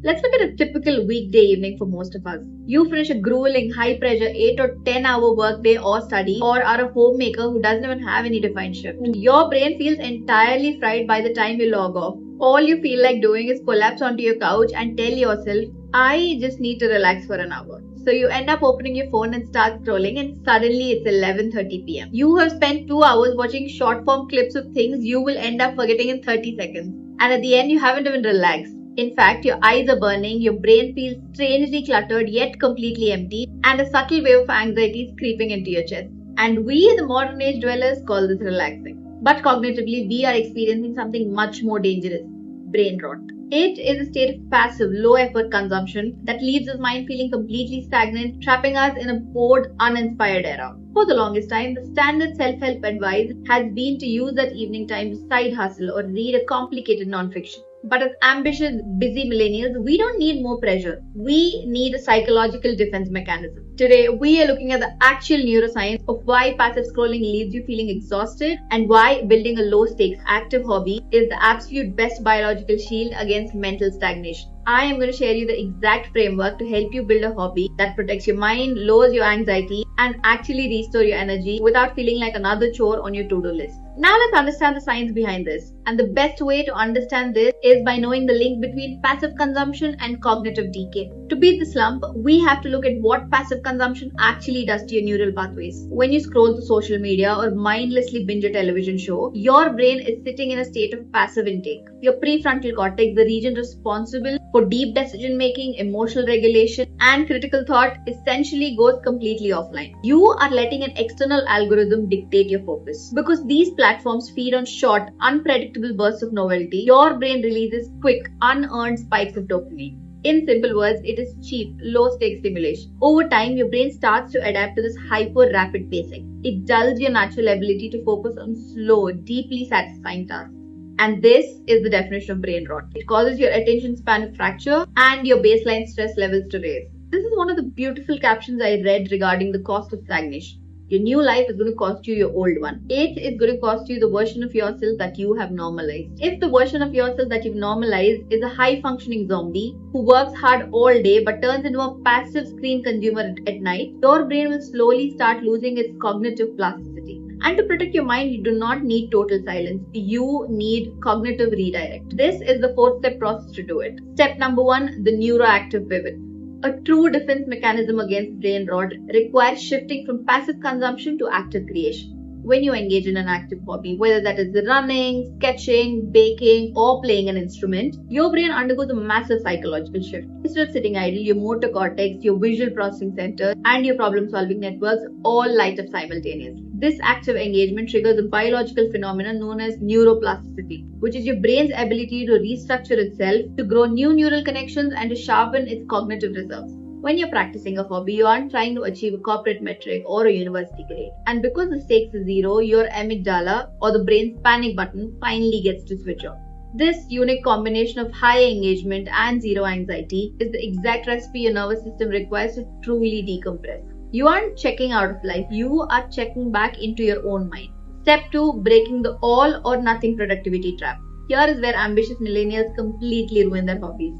Let's look at a typical weekday evening for most of us. You finish a grueling, high-pressure 8 or 10-hour workday or study, or are a homemaker who doesn't even have any defined shift. Your brain feels entirely fried by the time you log off. All you feel like doing is collapse onto your couch and tell yourself, I just need to relax for an hour. So you end up opening your phone and start scrolling, and suddenly it's 11:30 p.m. You have spent 2 hours watching short form clips of things you will end up forgetting in 30 seconds. And at the end, you haven't even relaxed. In fact, your eyes are burning, your brain feels strangely cluttered yet completely empty, and a subtle wave of anxiety is creeping into your chest. And we, the modern age dwellers, call this relaxing. But cognitively, we are experiencing something much more dangerous: brain rot. It is a state of passive, low effort consumption that leaves our mind feeling completely stagnant, trapping us in a bored, uninspired era. For the longest time, the standard self-help advice has been to use that evening time to side hustle or read a complicated non-fiction. But as ambitious, busy millennials, we don't need more pressure. We need a psychological defense mechanism. Today, we are looking at the actual neuroscience of why passive scrolling leaves you feeling exhausted and why building a low-stakes active hobby is the absolute best biological shield against mental stagnation. I am going to share you the exact framework to help you build a hobby that protects your mind, lowers your anxiety, and actually restore your energy without feeling like another chore on your to-do list. Now let's understand the science behind this. And the best way to understand this is by knowing the link between passive consumption and cognitive decay. To beat the slump, we have to look at what passive consumption actually does to your neural pathways. When you scroll through social media or mindlessly binge a television show, your brain is sitting in a state of passive intake. Your prefrontal cortex, the region responsible for deep decision making, emotional regulation, and critical thought, essentially goes completely offline. You are letting an external algorithm dictate your focus. Because these platforms feed on short, unpredictable bursts of novelty, your brain releases quick, unearned spikes of dopamine. In simple words, it is cheap, low-stakes stimulation. Over time, your brain starts to adapt to this hyper-rapid pacing. It dulls your natural ability to focus on slow, deeply satisfying tasks. And this is the definition of brain rot. It causes your attention span to fracture and your baseline stress levels to raise. This is one of the beautiful captions I read regarding the cost of stagnation. Your new life is going to cost you your old one. It is going to cost you the version of yourself that you have normalized. If the version of yourself that you've normalized is a high-functioning zombie who works hard all day but turns into a passive screen consumer at night, your brain will slowly start losing its cognitive plasticity. And to protect your mind, you do not need total silence. You need cognitive redirect. This is the 4-step process to do it. Step number 1, the neuroactive pivot. A true defense mechanism against brain rot requires shifting from passive consumption to active creation. When you engage in an active hobby, whether that is running, sketching, baking, or playing an instrument, your brain undergoes a massive psychological shift. Instead of sitting idle, your motor cortex, your visual processing center, and your problem-solving networks all light up simultaneously. This active engagement triggers a biological phenomenon known as neuroplasticity, which is your brain's ability to restructure itself, to grow new neural connections, and to sharpen its cognitive reserves. When you're practicing a hobby, you aren't trying to achieve a corporate metric or a university grade. And because the stakes is zero, your amygdala, or the brain's panic button, finally gets to switch off. This unique combination of high engagement and zero anxiety is the exact recipe your nervous system requires to truly decompress. You aren't checking out of life, you are checking back into your own mind. Step 2, breaking the all or nothing productivity trap. Here is where ambitious millennials completely ruin their hobbies.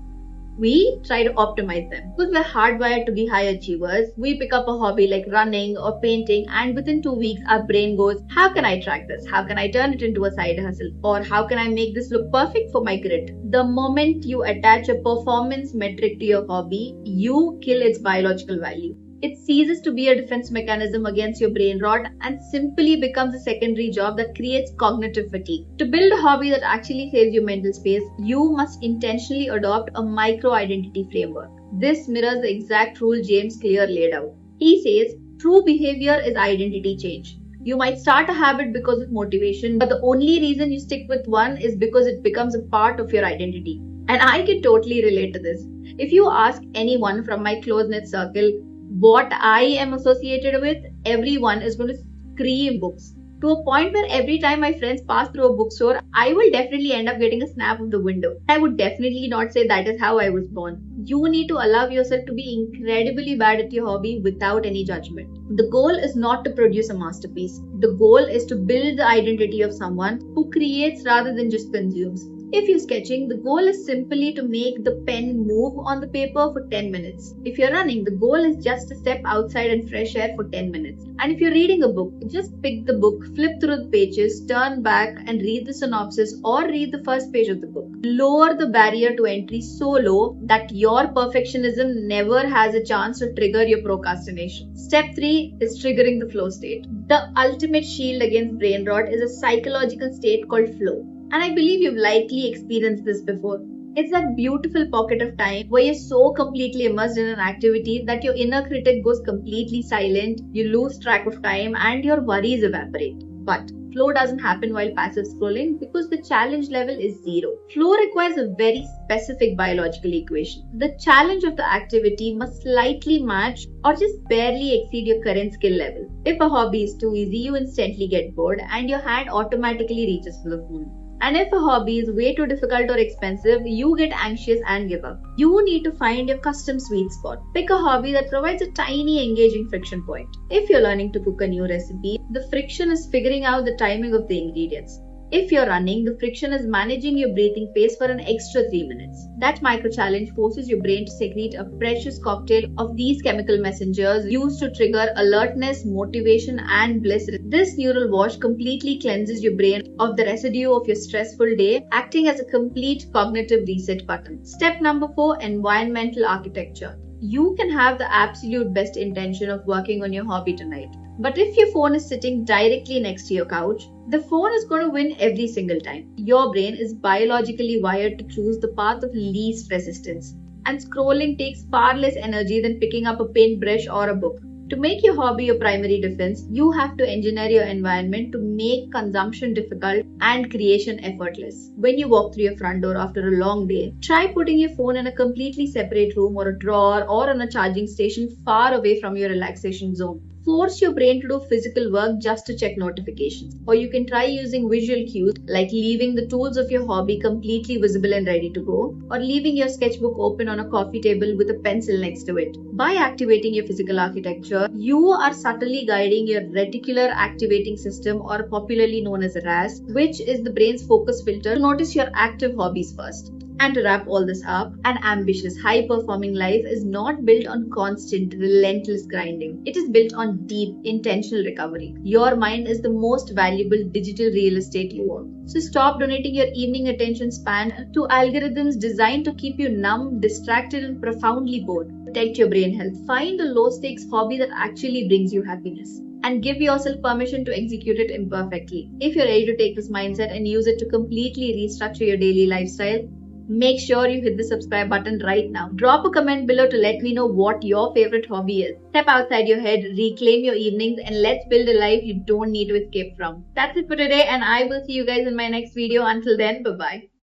We try to optimize them. Because we're hardwired to be high achievers, we pick up a hobby like running or painting, and within 2 weeks our brain goes, how can I track this? How can I turn it into a side hustle? Or how can I make this look perfect for my grid? The moment you attach a performance metric to your hobby, you kill its biological value. It ceases to be a defense mechanism against your brain rot and simply becomes a secondary job that creates cognitive fatigue. To build a hobby that actually saves you mental space, you must intentionally adopt a micro-identity framework. This mirrors the exact rule James Clear laid out. He says, true behavior is identity change. You might start a habit because of motivation, but the only reason you stick with one is because it becomes a part of your identity. And I can totally relate to this. If you ask anyone from my close-knit circle what I am associated with, everyone is going to scream books. To a point where every time my friends pass through a bookstore, I will definitely end up getting a snap of the window. I would definitely not say that is how I was born. You need to allow yourself to be incredibly bad at your hobby without any judgment. The goal is not to produce a masterpiece. The goal is to build the identity of someone who creates rather than just consumes. If you're sketching, the goal is simply to make the pen move on the paper for 10 minutes. If you're running, the goal is just to step outside and fresh air for 10 minutes. And if you're reading a book, just pick the book, flip through the pages, turn back and read the synopsis or read the first page of the book. Lower the barrier to entry so low that your perfectionism never has a chance to trigger your procrastination. Step 3 is triggering the flow state. The ultimate shield against brain rot is a psychological state called flow. And I believe you've likely experienced this before. It's that beautiful pocket of time where you're so completely immersed in an activity that your inner critic goes completely silent, you lose track of time, and your worries evaporate. But flow doesn't happen while passive scrolling because the challenge level is 0. Flow requires a very specific biological equation. The challenge of the activity must slightly match or just barely exceed your current skill level. If a hobby is too easy, you instantly get bored and your hand automatically reaches for the phone. And if a hobby is way too difficult or expensive, you get anxious and give up. You need to find your custom sweet spot. Pick a hobby that provides a tiny engaging friction point. If you're learning to cook a new recipe, the friction is figuring out the timing of the ingredients. If you're running, the friction is managing your breathing pace for an extra 3 minutes. That micro challenge forces your brain to secrete a precious cocktail of these chemical messengers used to trigger alertness, motivation, and bliss. This neural wash completely cleanses your brain of the residue of your stressful day, acting as a complete cognitive reset button. Step number 4, environmental architecture. You can have the absolute best intention of working on your hobby tonight. But if your phone is sitting directly next to your couch, the phone is going to win every single time. Your brain is biologically wired to choose the path of least resistance. And scrolling takes far less energy than picking up a paintbrush or a book. To make your hobby your primary defense, you have to engineer your environment to make consumption difficult and creation effortless. When you walk through your front door after a long day, try putting your phone in a completely separate room or a drawer or on a charging station far away from your relaxation zone. Force your brain to do physical work just to check notifications. Or you can try using visual cues like leaving the tools of your hobby completely visible and ready to go, or leaving your sketchbook open on a coffee table with a pencil next to it. By activating your physical architecture, you are subtly guiding your reticular activating system, or popularly known as RAS, which is the brain's focus filter, to notice your active hobbies first. And to wrap all this up, an ambitious, high-performing life is not built on constant, relentless grinding. It is built on deep, intentional recovery. Your mind is the most valuable digital real estate you own. So stop donating your evening attention span to algorithms designed to keep you numb, distracted, and profoundly bored. Protect your brain health. Find a low-stakes hobby that actually brings you happiness, and give yourself permission to execute it imperfectly. If you're ready to take this mindset and use it to completely restructure your daily lifestyle, make sure you hit the subscribe button right now. Drop a comment below to let me know what your favorite hobby is. Step outside your head, reclaim your evenings, and let's build a life you don't need to escape from. That's it for today, and I will see you guys in my next video. Until then, bye-bye.